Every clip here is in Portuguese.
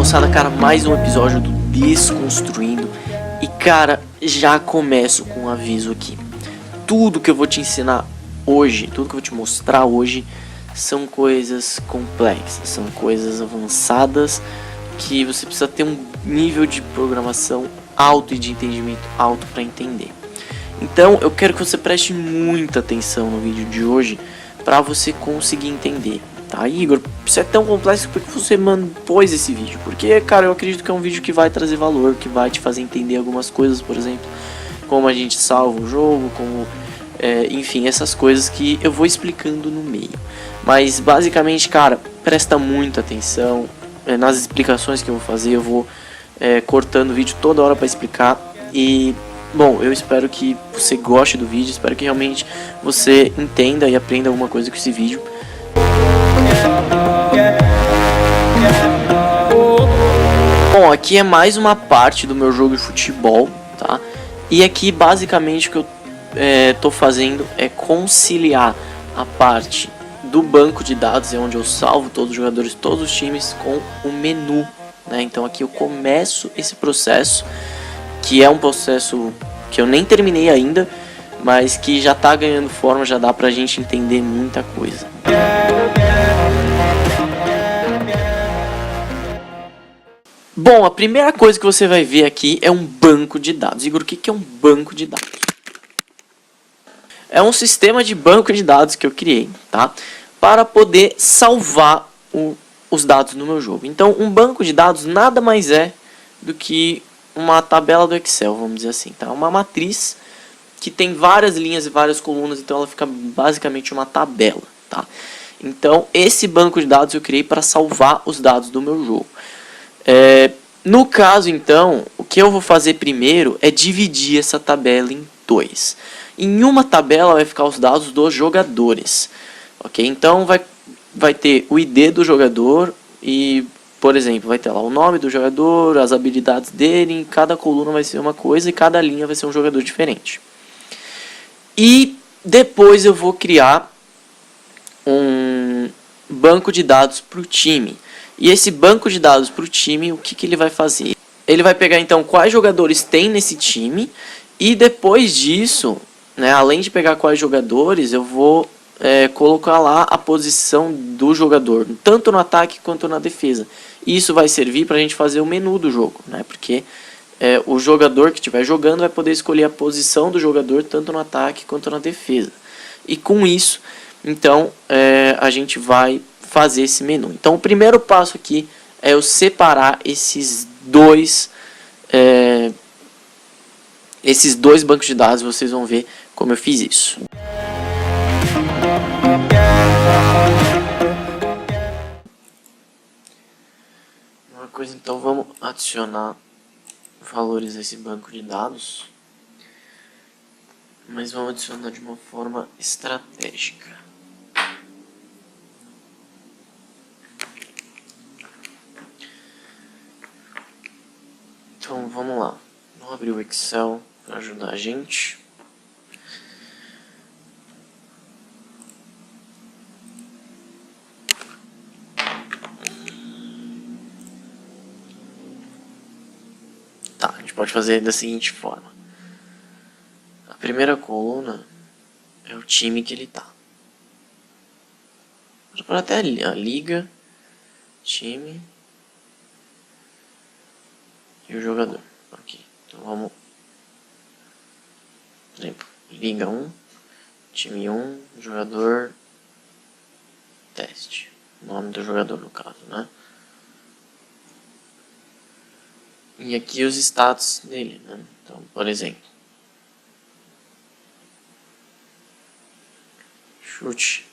moçada, cara, mais um episódio do Desconstruindo. E cara, já começo com um aviso aqui. Tudo que eu vou te ensinar hoje, tudo que eu vou te mostrar hoje são coisas complexas, são coisas avançadas que você precisa ter um nível de programação alto e de entendimento alto para entender. Então eu quero que você preste muita atenção no vídeo de hoje para você conseguir entender. Tá, Igor, isso é tão complexo porque você pôs esse vídeo? Porque, cara, eu acredito que é um vídeo que vai trazer valor, que vai te fazer entender algumas coisas, por exemplo, como a gente salva o jogo, como, enfim, essas coisas que eu vou explicando no meio. Mas, basicamente, cara, presta muita atenção nas explicações que eu vou fazer, eu vou cortando o vídeo toda hora para explicar e... Bom, eu espero que você goste do vídeo, espero que realmente você entenda e aprenda alguma coisa com esse vídeo. Bom, aqui é mais uma parte do meu jogo de futebol, tá? E aqui basicamente o que eu tô fazendo é conciliar a parte do banco de dados, é onde eu salvo todos os jogadores, todos os times, com o menu, né? Então aqui eu começo esse processo, que é um processo que eu nem terminei ainda, mas que já tá ganhando forma, já dá pra gente entender muita coisa. Bom, a primeira coisa que você vai ver aqui é um banco de dados. Igor, o que é um banco de dados? É um sistema de banco de dados que eu criei, tá? Para poder salvar os dados no meu jogo. Então, um banco de dados nada mais é do que uma tabela do Excel, vamos dizer assim, tá? Uma matriz que tem várias linhas e várias colunas, então ela fica basicamente uma tabela, tá? Então, esse banco de dados eu criei para salvar os dados do meu jogo. No caso, então, o que eu vou fazer primeiro é dividir essa tabela em dois. Em uma tabela vai ficar os dados dos jogadores, ok? Então vai ter o ID do jogador e, por exemplo, vai ter lá o nome do jogador, as habilidades dele, em cada coluna vai ser uma coisa e cada linha vai ser um jogador diferente. E depois eu vou criar um banco de dados para o time. E esse banco de dados para o time, o que ele vai fazer? Ele vai pegar então quais jogadores tem nesse time e depois disso, né, além de pegar quais jogadores, eu vou colocar lá a posição do jogador, tanto no ataque quanto na defesa. E isso vai servir para a gente fazer o menu do jogo, né, porque o jogador que estiver jogando vai poder escolher a posição do jogador tanto no ataque quanto na defesa. E com isso, então, a gente vai fazer esse menu. Então, o primeiro passo aqui é eu separar esses dois bancos de dados. Vocês vão ver como eu fiz isso. Uma coisa, então, vamos adicionar valores a esse banco de dados, mas vamos adicionar de uma forma estratégica. Então vamos lá, vamos abrir o Excel para ajudar a gente. Tá, a gente pode fazer da seguinte forma. A primeira coluna é o time que ele tá. Vou pôr até a liga, time e o jogador. Ok, então vamos, por exemplo, liga 1, time 1, jogador, teste. Nome do jogador no caso, né? E aqui os status dele, né? Então, por exemplo, chute,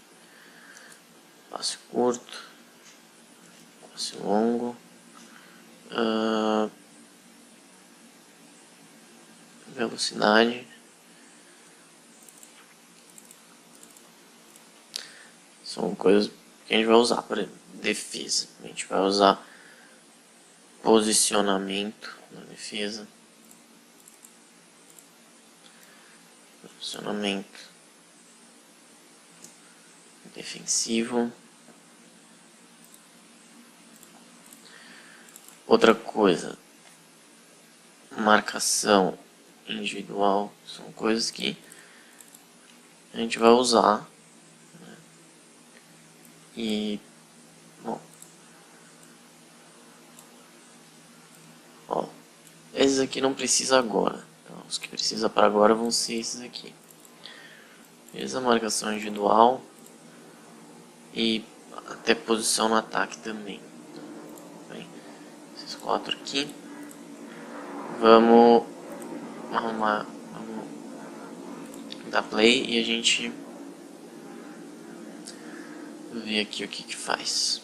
passe curto, passe longo, velocidade, são coisas que a gente vai usar. Por exemplo, defesa, a gente vai usar posicionamento na defesa, posicionamento defensivo, Outra coisa, marcação individual, são coisas que a gente vai usar, né? E, bom, ó, esses aqui não precisa agora, então, os que precisa para agora vão ser esses aqui. Beleza, marcação individual e até posição no ataque também. Bem, esses 4 aqui. Vamos arrumar, vamos dar play e a gente ver aqui o que faz.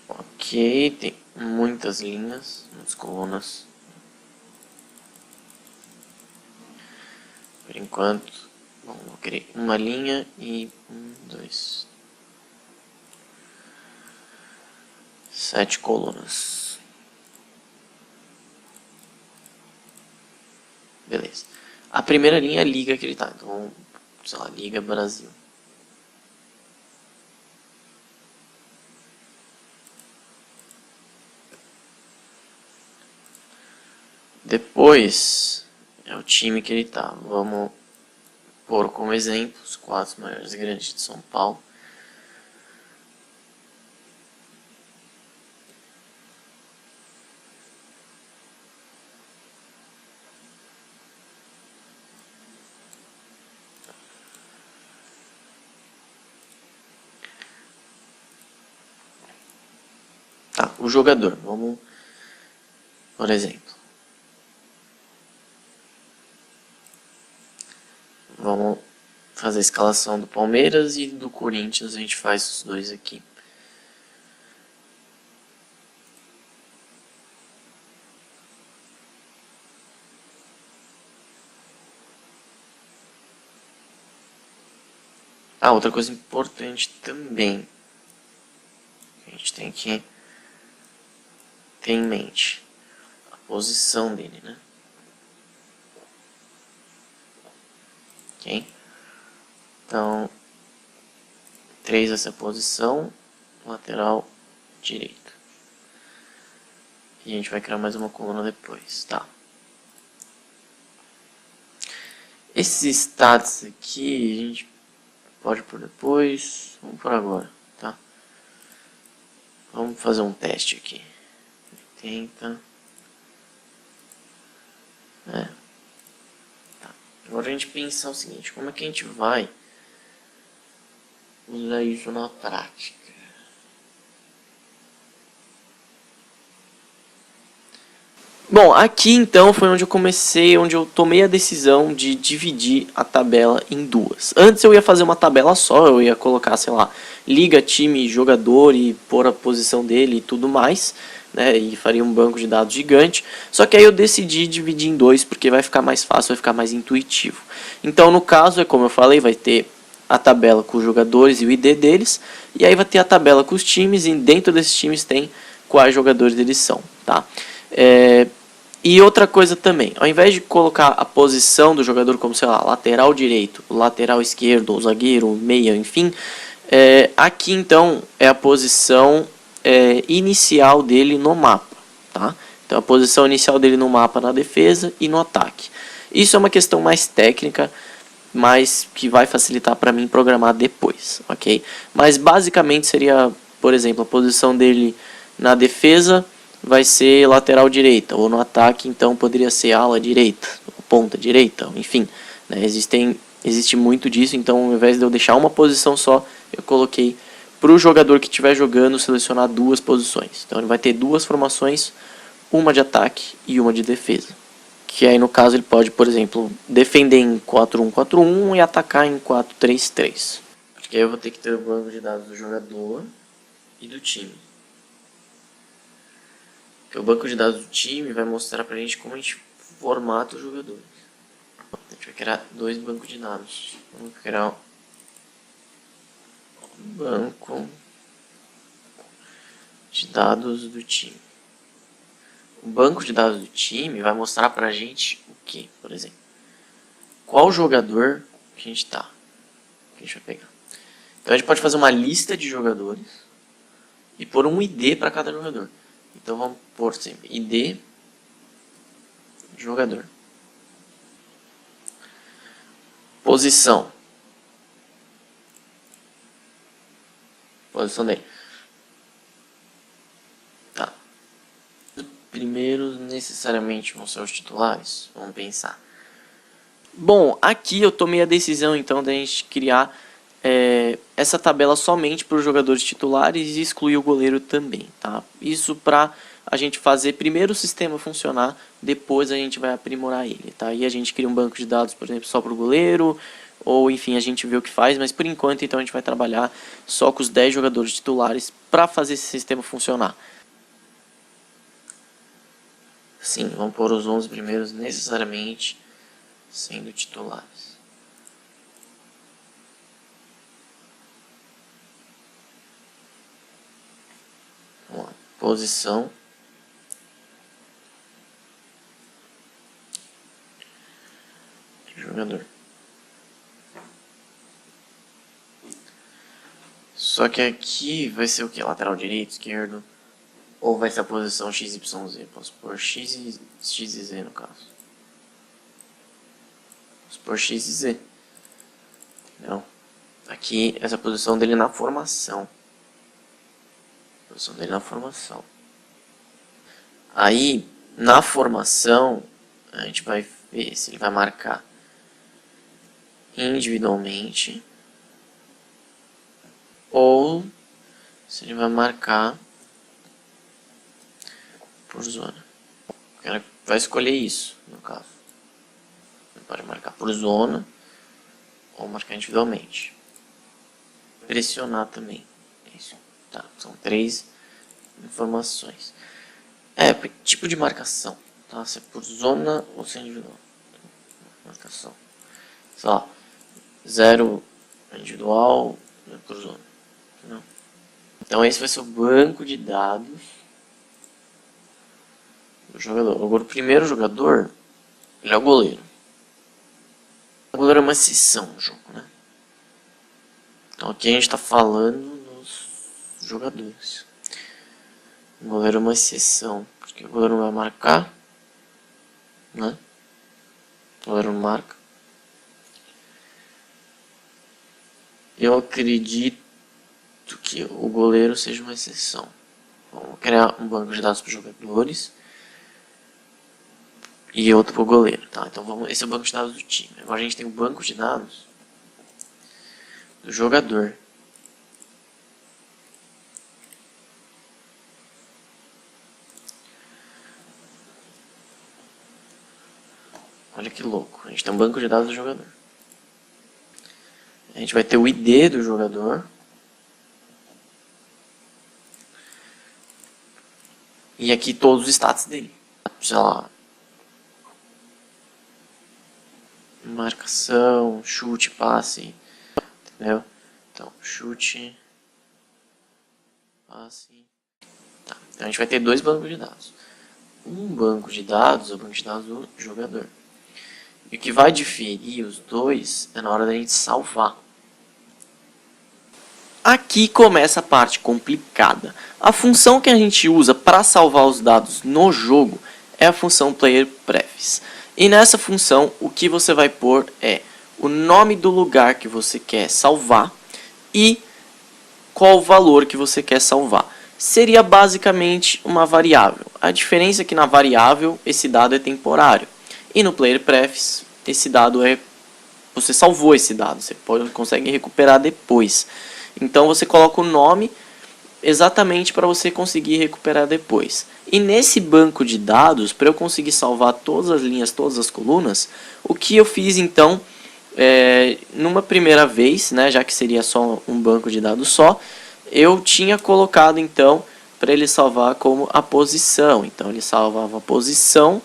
Ok, tem muitas linhas, muitas colunas. Por enquanto, bom, eu criei uma linha e 7 colunas. Beleza. A primeira linha é liga que ele tá, então, sei lá, Liga Brasil. Depois é o time que ele tá. Vamos pôr como exemplo os 4 maiores grandes de São Paulo. Tá, o jogador, vamos, por exemplo, vamos fazer a escalação do Palmeiras e do Corinthians, a gente faz os dois aqui. Ah, outra coisa importante também, a gente tem que ter em mente a posição dele, né? Ok? Então, 3 essa posição, lateral direito. E a gente vai criar mais uma coluna depois, tá? Esses stats aqui, a gente pode por depois, vamos por agora, tá? Vamos fazer um teste aqui. 80. Tá. Agora a gente pensar o seguinte, como é que a gente vai usar isso na prática? Bom, aqui então foi onde eu comecei, onde eu tomei a decisão de dividir a tabela em duas. Antes eu ia fazer uma tabela só, eu ia colocar, sei lá, liga, time, jogador e pôr a posição dele e tudo mais, né, e faria um banco de dados gigante. Só que aí eu decidi dividir em dois, porque vai ficar mais fácil, vai ficar mais intuitivo. Então no caso, é como eu falei, vai ter a tabela com os jogadores e o ID deles, e aí vai ter a tabela com os times, e dentro desses times tem quais jogadores eles são, tá? E outra coisa também, ao invés de colocar a posição do jogador como, sei lá, lateral direito, lateral esquerdo, ou zagueiro, meia, enfim, aqui então é a posição inicial dele no mapa, tá? Então a posição inicial dele no mapa na defesa e no ataque. Isso é uma questão mais técnica, mas que vai facilitar para mim programar depois, ok? Mas basicamente seria, por exemplo, a posição dele na defesa vai ser lateral direita, ou no ataque então poderia ser ala direita, ou ponta direita, enfim, né? Existe muito disso, então ao invés de eu deixar uma posição só, eu coloquei para o jogador que estiver jogando selecionar duas posições. Então ele vai ter duas formações, uma de ataque e uma de defesa. Que aí no caso ele pode, por exemplo, defender em 4-1-4-1 e atacar em 4-3-3. Porque aí eu vou ter que ter o banco de dados do jogador e do time. Porque o banco de dados do time vai mostrar pra gente como a gente formata os jogadores. A gente vai criar dois bancos de dados. Vamos criar um banco de dados do time. O banco de dados do time vai mostrar pra gente o que, por exemplo? Qual jogador que a gente tá, que a gente vai pegar. Então a gente pode fazer uma lista de jogadores e pôr um ID para cada jogador. Então vamos pôr sempre ID jogador. Posição. Posição dele. Tá. Os primeiros necessariamente vão ser os titulares. Vamos pensar. Bom, aqui eu tomei a decisão então da gente criar essa tabela somente para os jogadores titulares e excluir o goleiro também, tá? Isso para a gente fazer primeiro o sistema funcionar, depois a gente vai aprimorar ele, tá? E a gente cria um banco de dados, por exemplo, só para o goleiro, ou enfim, a gente vê o que faz, mas por enquanto então a gente vai trabalhar só com os 10 jogadores titulares para fazer esse sistema funcionar. Sim, vamos pôr os 11 primeiros necessariamente sendo titulares. Vamos lá. Posição. Jogador. Só que aqui vai ser o que? Lateral direito, esquerdo? Ou vai ser a posição XYZ? Posso pôr X e Z no caso. Posso pôr X e Z. Entendeu? Aqui, essa posição dele na formação. Posição dele na formação. Aí, na formação, a gente vai ver se ele vai marcar individualmente ou se ele vai marcar por zona. O cara vai escolher isso, no caso. Ele pode marcar por zona ou marcar individualmente. Pressionar também. Isso. Tá, são 3 informações. Tipo de marcação. Tá? Se é por zona ou se é individual. Marcação. Sei lá. 0 individual, 0 por zona. Entendeu? Então esse vai ser o banco de dados do jogador. Agora o primeiro jogador, ele é o goleiro. O goleiro é uma exceção no jogo, né? Então aqui a gente está falando dos jogadores. O goleiro é uma exceção, porque o goleiro não vai marcar, né? O goleiro não marca. Eu acredito que o goleiro seja uma exceção. Vamos criar um banco de dados para os jogadores e outro para o goleiro, tá? Então esse é o banco de dados do time. Agora a gente tem o banco de dados do jogador. Olha que louco, a gente tem um banco de dados do jogador. A gente vai ter o ID do jogador. E aqui todos os status dele. Sei lá. Marcação, chute, passe. Entendeu? Então, chute, passe. Tá. Então a gente vai ter 2 bancos de dados. Um banco de dados é o banco de dados do jogador. E o que vai diferir os dois é na hora da gente salvar. Aqui começa a parte complicada. A função que a gente usa para salvar os dados no jogo é a função playerprefs. E nessa função o que você vai pôr é o nome do lugar que você quer salvar e qual o valor que você quer salvar. Seria basicamente uma variável. A diferença é que na variável esse dado é temporário. E no playerprefs esse dado você salvou esse dado, você consegue recuperar depois. Então você coloca o nome exatamente para você conseguir recuperar depois. E nesse banco de dados, para eu conseguir salvar todas as linhas, todas as colunas, o que eu fiz então, numa primeira vez, né, já que seria só um banco de dados só, eu tinha colocado então para ele salvar como a posição. Então ele salvava a posição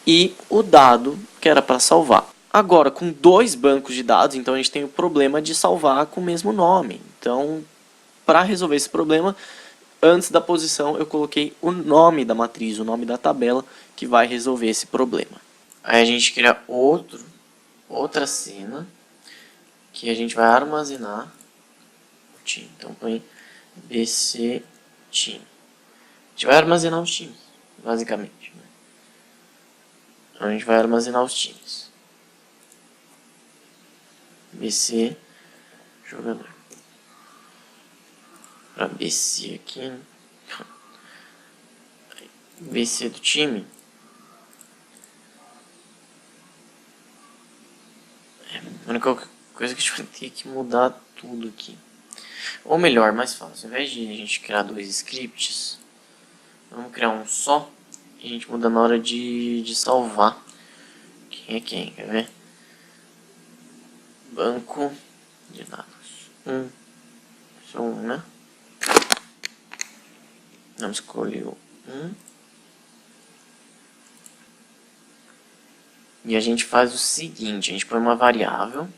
e o dado que era para salvar. Agora, com 2 bancos de dados, então a gente tem o problema de salvar com o mesmo nome. Então, para resolver esse problema, antes da posição eu coloquei o nome da matriz, o nome da tabela, que vai resolver esse problema. Aí a gente cria outra cena, que a gente vai armazenar o time. Então põe BC time. A gente vai armazenar os times, basicamente. Né? Então a gente vai armazenar os times. BC jogador. Para BC aqui, né? BC do time. A única coisa que a gente vai ter que mudar tudo aqui. Ou melhor, mais fácil, ao invés de a gente criar dois scripts, vamos criar um só e a gente muda na hora de salvar. Quem é quem? Quer ver? Banco de dados. Só um, né? Vamos escolher o 1. E a gente faz o seguinte, a gente põe uma variável.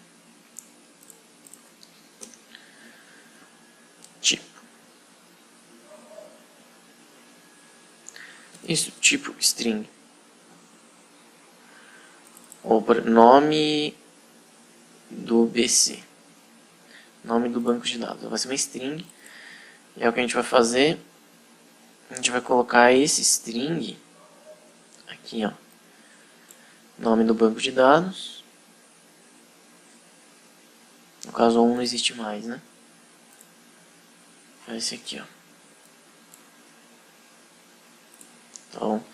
Tipo. Isso, tipo string. Ou nome do BC. Nome do banco de dados. Vai ser uma string. E é o que a gente vai fazer. A gente vai colocar esse string aqui, ó. Nome do banco de dados. No caso, 1 não existe mais, né? É esse aqui, ó. Então,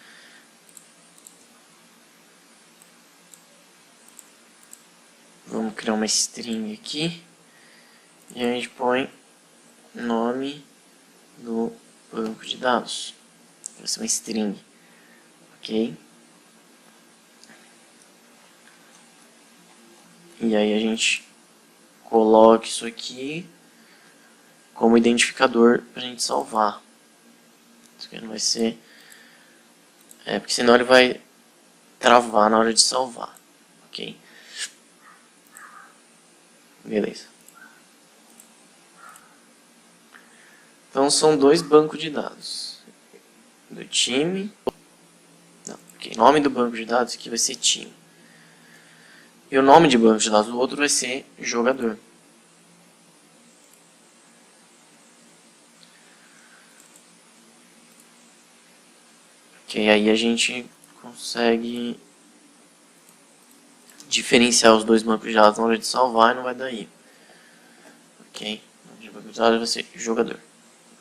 vamos criar uma string aqui. E a gente põe nome do banco de dados. Vai ser uma string. Ok? E aí a gente coloca isso aqui como identificador para a gente salvar. Isso aqui não vai ser... porque senão ele vai travar na hora de salvar. Ok? Beleza. Então são dois bancos de dados. Do time... Não, ok. Nome do banco de dados aqui vai ser time. E o nome de banco de dados do outro vai ser jogador. Ok, aí a gente consegue diferenciar os dois bancos de dados na hora de salvar e não vai dar erro. Ok, o nome de banco de dados vai ser jogador.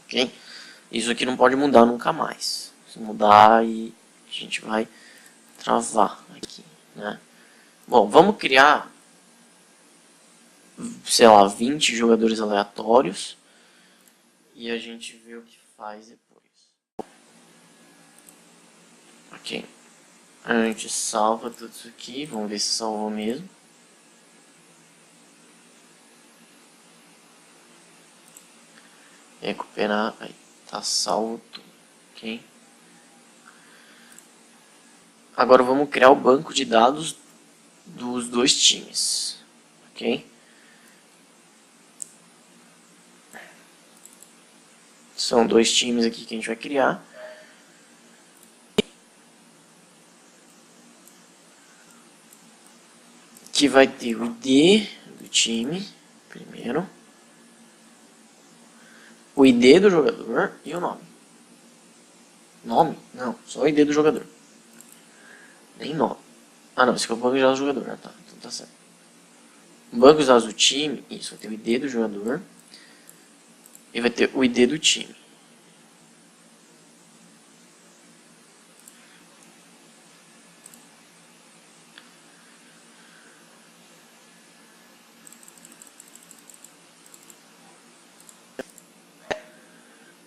Ok, isso aqui não pode mudar nunca mais. Se mudar, e a gente vai travar aqui, né? Bom, vamos criar, sei lá, 20 jogadores aleatórios e a gente vê o que faz depois. Ok, a gente salva tudo isso aqui, vamos ver se salvou mesmo. Recuperar, aí tá salvo tudo, ok? Agora vamos criar o banco de dados dos dois times, ok? São dois times aqui que a gente vai criar. Que vai ter o ID do time, primeiro. O ID do jogador e o nome. Nome? Não, só o ID do jogador. Nem nome. Ah não, esse aqui é o banco de dados do jogador, né? Tá, então tá certo. O banco de dados do time, isso, vai ter o ID do jogador. E vai ter o ID do time.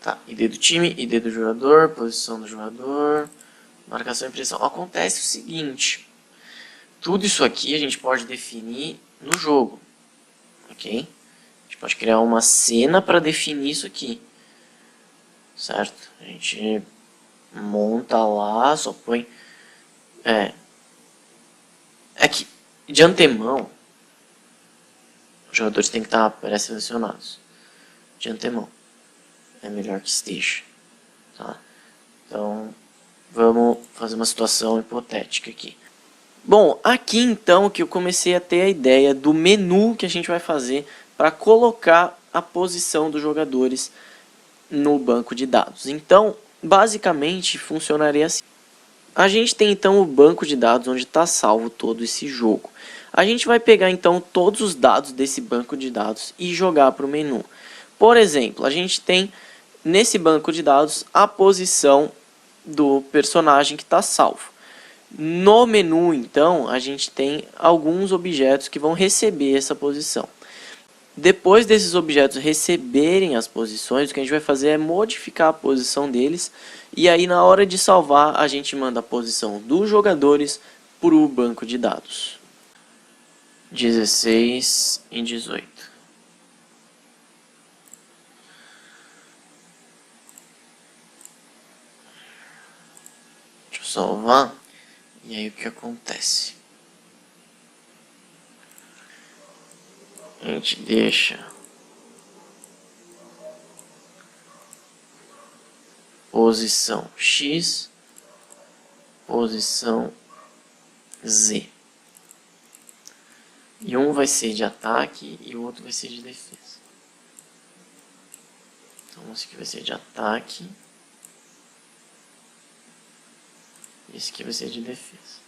Tá, ID do time, ID do jogador, posição do jogador, marcação e impressão. Acontece o seguinte, tudo isso aqui a gente pode definir no jogo, ok? A gente pode criar uma cena para definir isso aqui, certo? A gente monta lá, só põe... É que, de antemão, os jogadores têm que estar pré-selecionados, de antemão. é melhor que esteja, tá? Então, vamos fazer uma situação hipotética aqui. Bom, aqui então que eu comecei a ter a ideia do menu que a gente vai fazer para colocar a posição dos jogadores no banco de dados. Então, basicamente, funcionaria assim. A gente tem então o banco de dados onde está salvo todo esse jogo. A gente vai pegar então todos os dados desse banco de dados e jogar para o menu. Por exemplo, a gente tem nesse banco de dados a posição do personagem que está salvo. No menu, então, a gente tem alguns objetos que vão receber essa posição. Depois desses objetos receberem as posições, o que a gente vai fazer é modificar a posição deles. E aí, na hora de salvar, a gente manda a posição dos jogadores para o banco de dados. 16 e 18. Deixa eu salvar. E aí o que acontece? A gente deixa posição X, posição Z. E um vai ser de ataque e o outro vai ser de defesa. Então esse aqui vai ser de ataque. E esse aqui vai ser de defesa.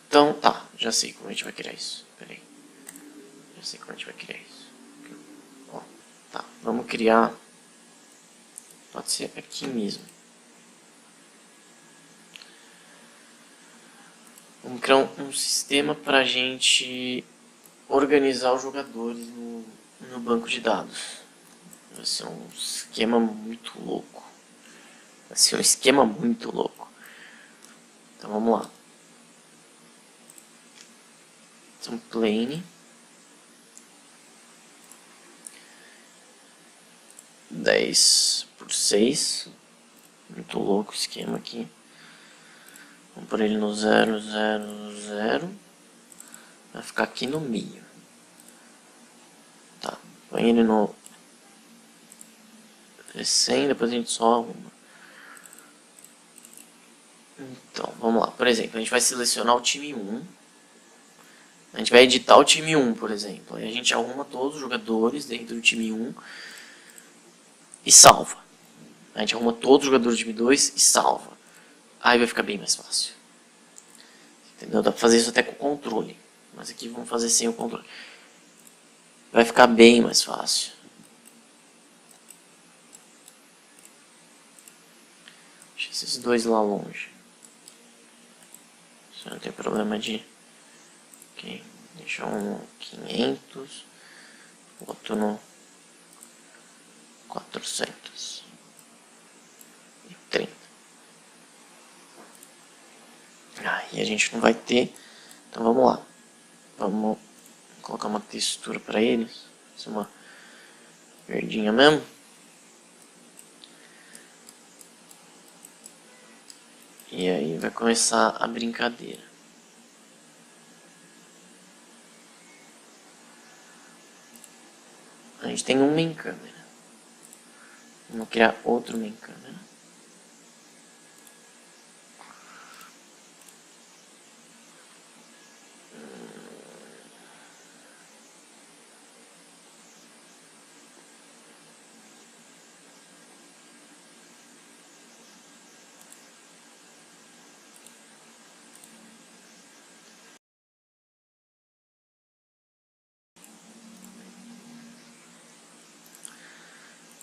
Então, tá, já sei como a gente vai criar isso. Pera aí. Já sei como a gente vai criar isso. Ó, tá, vamos criar. Pode ser aqui mesmo. Vamos criar um sistema para a gente organizar os jogadores no banco de dados. Vai ser um esquema muito louco. Vai ser um esquema muito louco. Então vamos lá. Então plane 10/6. Muito louco o esquema aqui. Vamos pôr ele no 0, 0, 0. Vai ficar aqui no meio. Tá. Põe ele no 100, depois a gente só arruma. Então, vamos lá. Por exemplo, a gente vai selecionar o time 1. A gente vai editar o time 1, por exemplo. Aí a gente arruma todos os jogadores dentro do time 1 e salva. A gente arruma todos os jogadores do time 2 e salva. Aí vai ficar bem mais fácil. Entendeu? Dá pra fazer isso até com o controle. Mas aqui vamos fazer sem o controle. Vai ficar bem mais fácil. Deixa esses dois lá longe. Isso não tem problema de... Ok. Deixa um no 500. Outro no 430. E a gente não vai ter. Então vamos lá. Vamos colocar uma textura para eles. Isso é uma verdinha mesmo. E aí vai começar a brincadeira. A gente tem um main câmera. Vamos criar outro main câmera.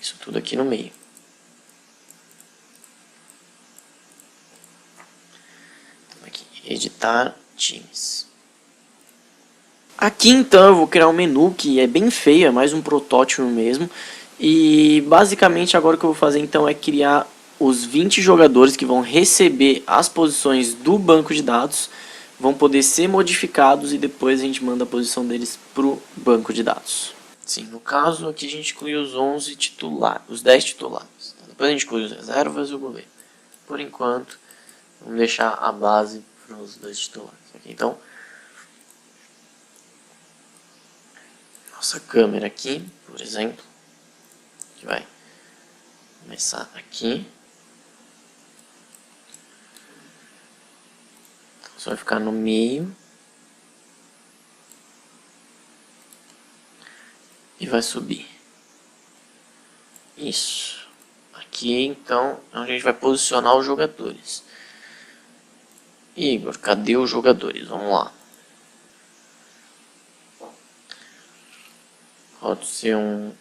Isso tudo aqui no meio. Então aqui, editar times. Aqui então eu vou criar um menu que é bem feio, é mais um protótipo mesmo. E basicamente agora o que eu vou fazer então é criar os 20 jogadores que vão receber as posições do banco de dados. Vão poder ser modificados e depois a gente manda a posição deles para o banco de dados. Sim, no caso aqui a gente inclui os 11 titulares, os 10 titulares. Depois a gente inclui os reservas e o goleiro. Por enquanto, vamos deixar a base para os 2 titulares. Aqui, então, nossa câmera aqui, por exemplo, que vai começar aqui. Então, você vai ficar no meio e vai subir. Isso. Aqui, então, é onde a gente vai posicionar os jogadores. Igor, cadê os jogadores? Vamos lá. Pode ser um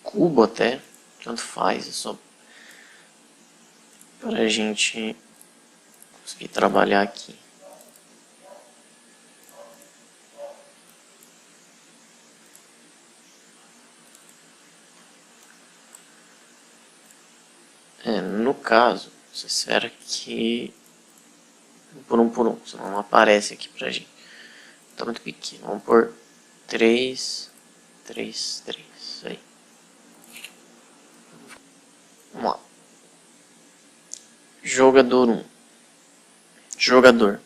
cubo até, tanto faz, é só para a gente conseguir trabalhar aqui. No caso, você espera que por um, senão não aparece aqui pra gente. Tá muito pequeno, vamos por 3, 3, 3, isso aí. Vamos lá. Jogador 1. Jogador.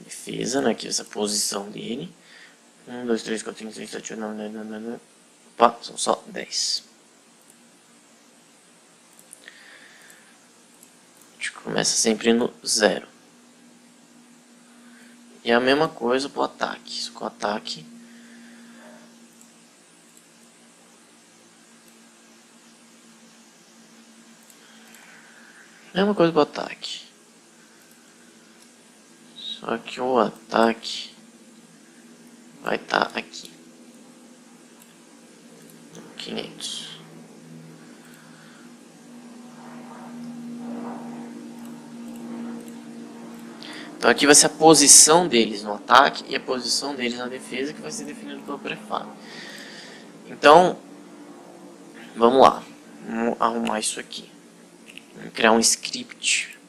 Defesa, né? Aqui essa posição dele. 1, 2, 3, 4, 5, 6, 7, 8, 9, 10, 11, 12. Opa, são só 10. A gente começa sempre no 0. E a mesma coisa pro ataque. Isso com o ataque. Mesma coisa pro ataque. Só que o ataque vai estar aqui. 500. Então aqui vai ser a posição deles no ataque e a posição deles na defesa, que vai ser definido pelo prefab. Então, vamos lá. Vamos arrumar isso aqui. Vamos criar um script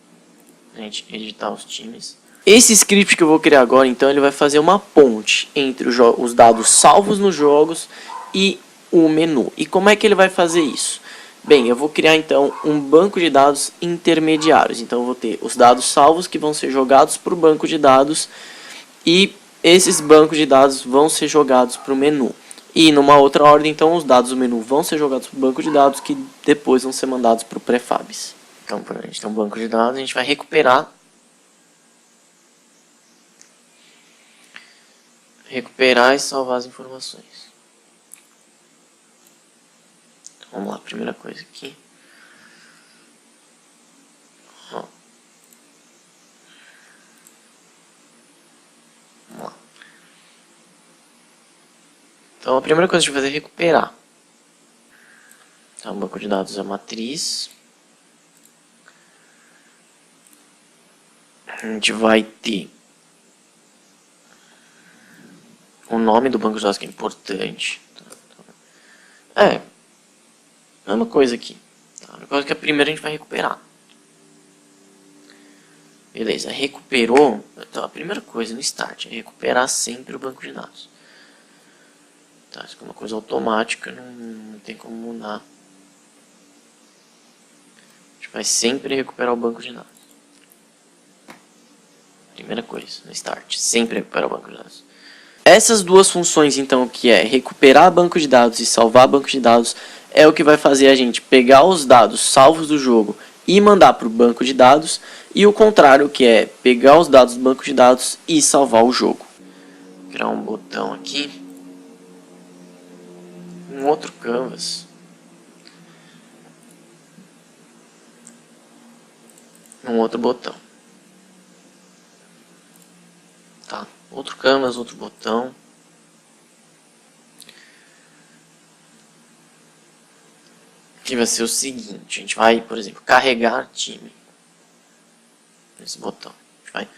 pra gente editar os times. Esse script que eu vou criar agora, então, ele vai fazer uma ponte entre os dados salvos nos jogos e o menu. E como é que ele vai fazer isso? Bem, eu vou criar então um banco de dados intermediários. Então eu vou ter os dados salvos que vão ser jogados para o banco de dados e esses bancos de dados vão ser jogados para o menu. E numa outra ordem, então, os dados do menu vão ser jogados para o banco de dados que depois vão ser mandados para o prefabs. Então, a gente tem um banco de dados, a gente vai recuperar e salvar as informações. Vamos lá, primeira coisa aqui. Vamos lá. Então a primeira coisa que a gente vai fazer é recuperar. Então o banco de dados é a matriz. A gente vai ter o nome do banco de dados, que é importante. Mesma coisa aqui. Tá? A única coisa que a primeira a gente vai recuperar. Beleza, recuperou. Então a primeira coisa no start é recuperar sempre o banco de dados. Tá, isso é uma coisa automática, não tem como mudar. A gente vai sempre recuperar o banco de dados. Primeira coisa no start, sempre recuperar o banco de dados. Essas duas funções, então, que é recuperar banco de dados e salvar banco de dados, é o que vai fazer a gente pegar os dados salvos do jogo e mandar para o banco de dados, e o contrário, que é pegar os dados do banco de dados e salvar o jogo. Vou criar um botão aqui, um outro canvas, um outro botão. Tá, outro canvas, outro botão. Que vai ser o seguinte, a gente vai, por exemplo, carregar time. Nesse botão. A gente vai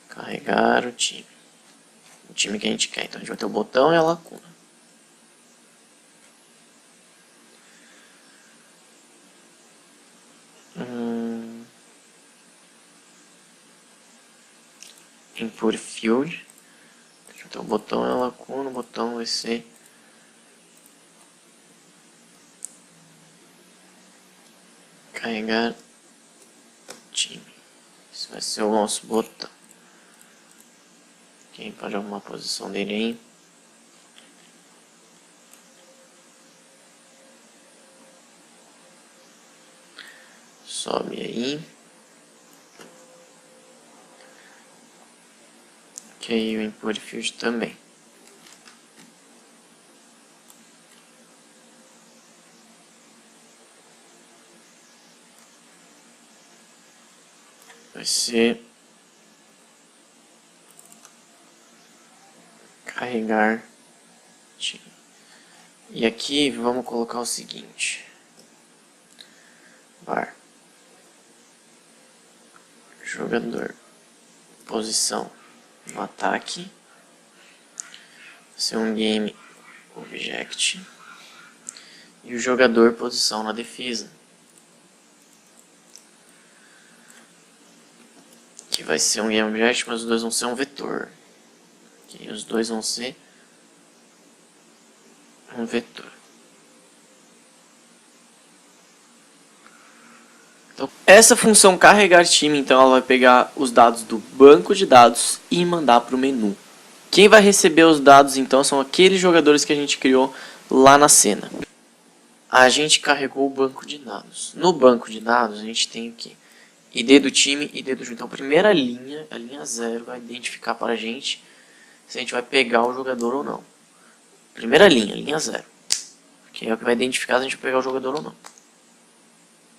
carregar o time. O time que a gente quer. Então a gente vai ter o botão e a lacuna. Input field. A gente vai ter o botão e a lacuna. O botão vai ser carregar time. Esse vai ser o nosso botão. Quem pode arrumar a posição dele aí? Sobe aí. Ok, o input field também. Vai ser carregar time. E aqui vamos colocar o seguinte: var jogador posição no ataque, vai ser um game object, e o jogador posição na defesa, que vai ser um game object, mas os dois vão ser um vetor. E os dois vão ser um vetor. Então, essa função carregar time, então, ela vai pegar os dados do banco de dados e mandar para o menu. Quem vai receber os dados, então, são aqueles jogadores que a gente criou lá na cena. A gente carregou o banco de dados. No banco de dados, a gente tem aqui ID do time, ID do jogo. Então, a primeira linha, a linha 0, vai identificar para a gente se a gente vai pegar o jogador ou não. Primeira linha, linha 0. Que é o que vai identificar se a gente vai pegar o jogador ou não.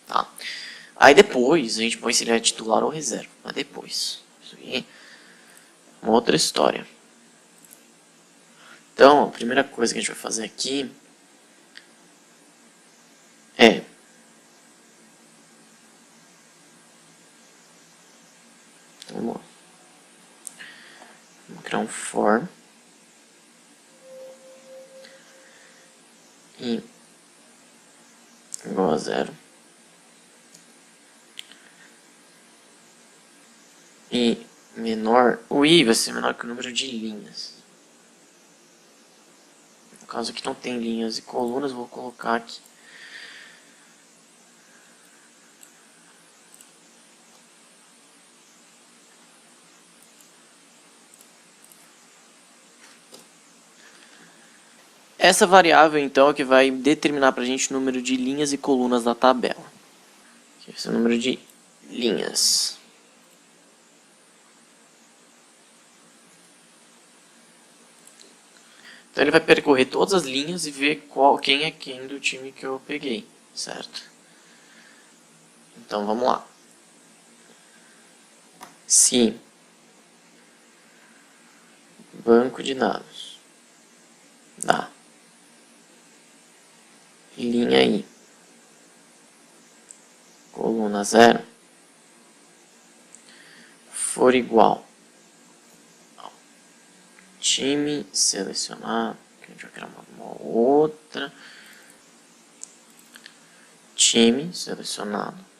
Tá? Aí depois, a gente põe se ele é titular ou reserva. Mas depois. Isso aí é uma outra história. Então, a primeira coisa que a gente vai fazer aqui é vamos lá. Vamos criar um for i igual a 0 e menor, o i vai ser menor que o número de linhas. No caso aqui não tem linhas e colunas, vou colocar aqui essa variável, então, é que vai determinar para a gente o número de linhas e colunas da tabela. Aqui vai ser o número de linhas. Então ele vai percorrer todas as linhas e ver quem é quem do time que eu peguei, certo? Então vamos lá. Se banco de dados dá linha I, coluna 0, for igual ao time selecionado, que a gente vai criar uma outra, time selecionado,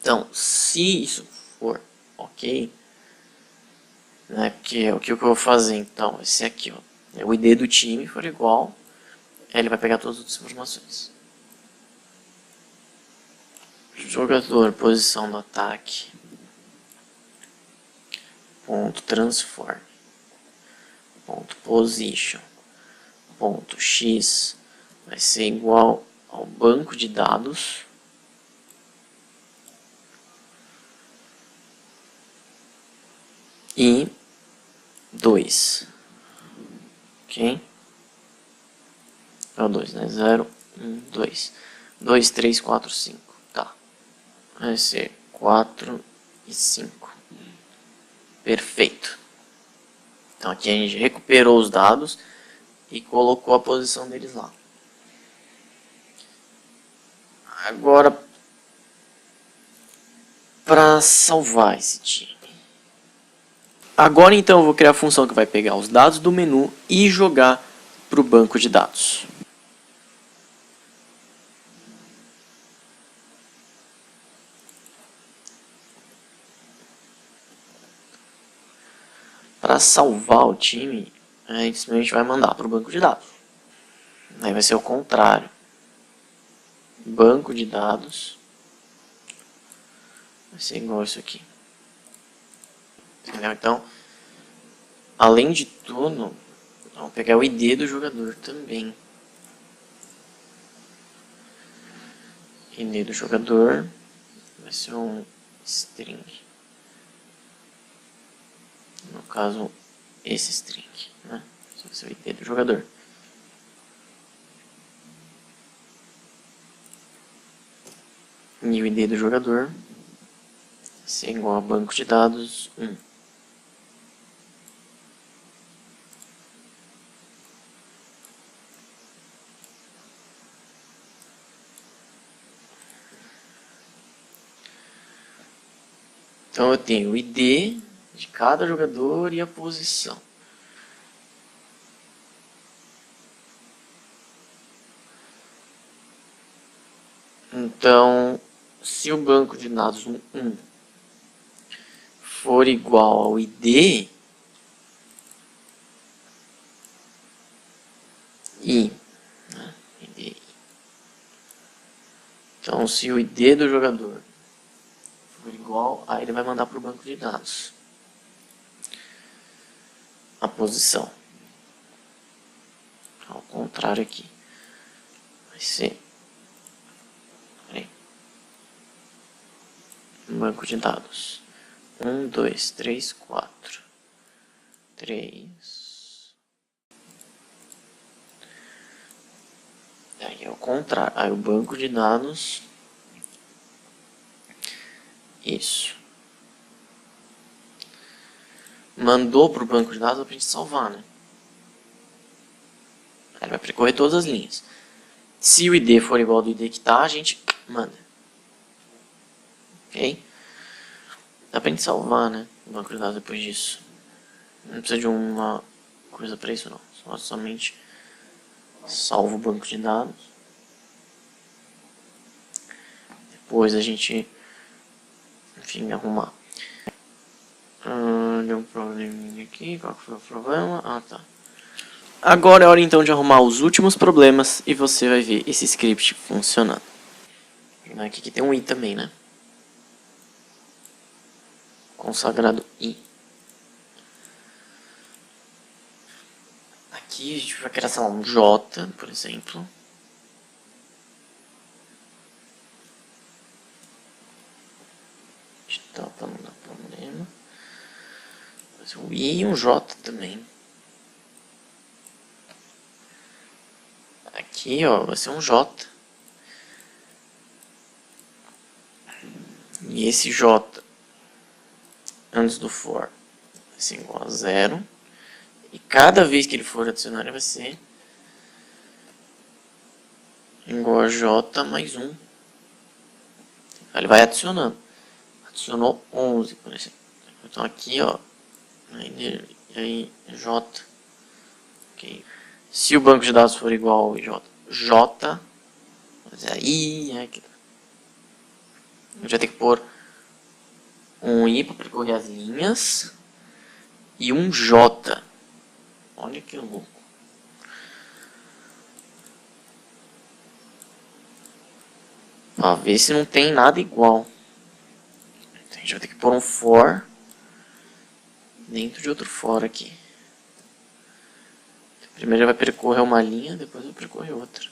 então, se isso for ok, né, que é o que eu vou fazer, então, vai ser aqui, ó, o ID do time for igual, ele vai pegar todas as informações. Jogador, posição do ataque, ponto transform, ponto position, ponto x, vai ser igual ao banco de dados, e 2, ok? É o 2, né? 0, 1, 2. 2, 3, 4, 5. Tá. Vai ser 4 e 5. Perfeito. Então aqui a gente recuperou os dados e colocou a posição deles lá. Agora, para salvar esse time. Agora então eu vou criar a função que vai pegar os dados do menu e jogar para o banco de dados. Para salvar o time, a gente simplesmente vai mandar para o banco de dados. Aí vai ser o contrário. Banco de dados vai ser igual isso aqui. Entendeu? Então, além de tudo, vamos pegar o ID do jogador também. ID do jogador vai ser um string. No caso, esse string, né? Esse vai ser o ID do jogador. E o ID do jogador vai ser igual a banco de dados 1. Então eu tenho o ID de cada jogador e a posição. Então, se o banco de dados 1 for igual ao ID I, né? ID. Então, se o ID do jogador for igual, aí ele vai mandar para o banco de dados a posição. Ao contrário aqui, vai ser banco de dados 1, 2, 3, 4, 3. Aí é o contrário, aí o banco de dados, isso, mandou para o banco de dados para a gente salvar, né? Aí ele vai percorrer todas as linhas. Se o ID for igual ao do ID que tá, a gente manda. Ok? Dá pra gente salvar, né? O banco de dados depois disso. Não precisa de uma coisa pra isso, não. Somente salva o banco de dados. Depois a gente, enfim, arrumar. Deu um probleminha aqui. Qual que foi o problema? Ah, tá. Agora é hora então de arrumar os últimos problemas e você vai ver esse script funcionando. Aqui que tem um i também, né? Consagrado i. Aqui a gente vai criar, sei lá, um j, por exemplo. Para não dar problema. Vai ser um i e um j também. Aqui, ó, vai ser um j. E esse j antes do for vai ser igual a 0. E cada vez que ele for adicionar, ele vai ser igual a j mais 1. Ele vai adicionando. Adicionou 11, por exemplo. Então aqui, ó, aí j. Okay. Se o banco de dados for igual a j, mas aí aqui. A gente vai ter que pôr um i para percorrer as linhas e um j. Olha que louco. Para ver se não tem nada igual. A gente vai ter que pôr um for dentro de outro for aqui. Primeiro ele vai percorrer uma linha, depois vai percorrer outra.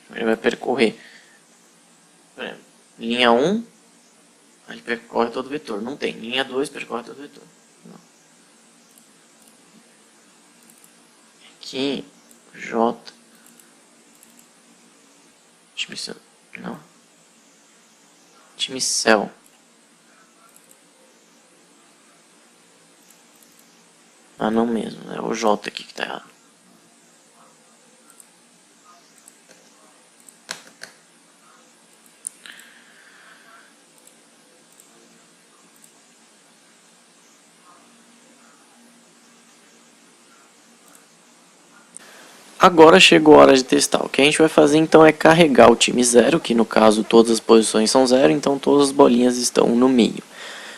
Primeiro ele vai percorrer linha 1, aí ele percorre todo o vetor. Não tem. Linha 2 percorre todo o vetor. Não. Aqui, J. Não. Time cell. Ah, não mesmo. É o J aqui que tá errado. Agora chegou a hora de testar. O que a gente vai fazer então é carregar o time 0, que no caso todas as posições são 0, então todas as bolinhas estão no meio.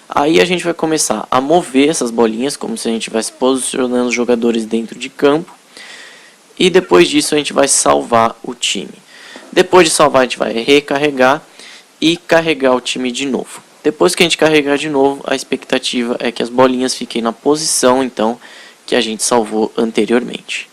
Aí a gente vai começar a mover essas bolinhas, como se a gente estivesse posicionando os jogadores dentro de campo. E depois disso a gente vai salvar o time. Depois de salvar a gente vai recarregar e carregar o time de novo. Depois que a gente carregar de novo, a expectativa é que as bolinhas fiquem na posição então que a gente salvou anteriormente.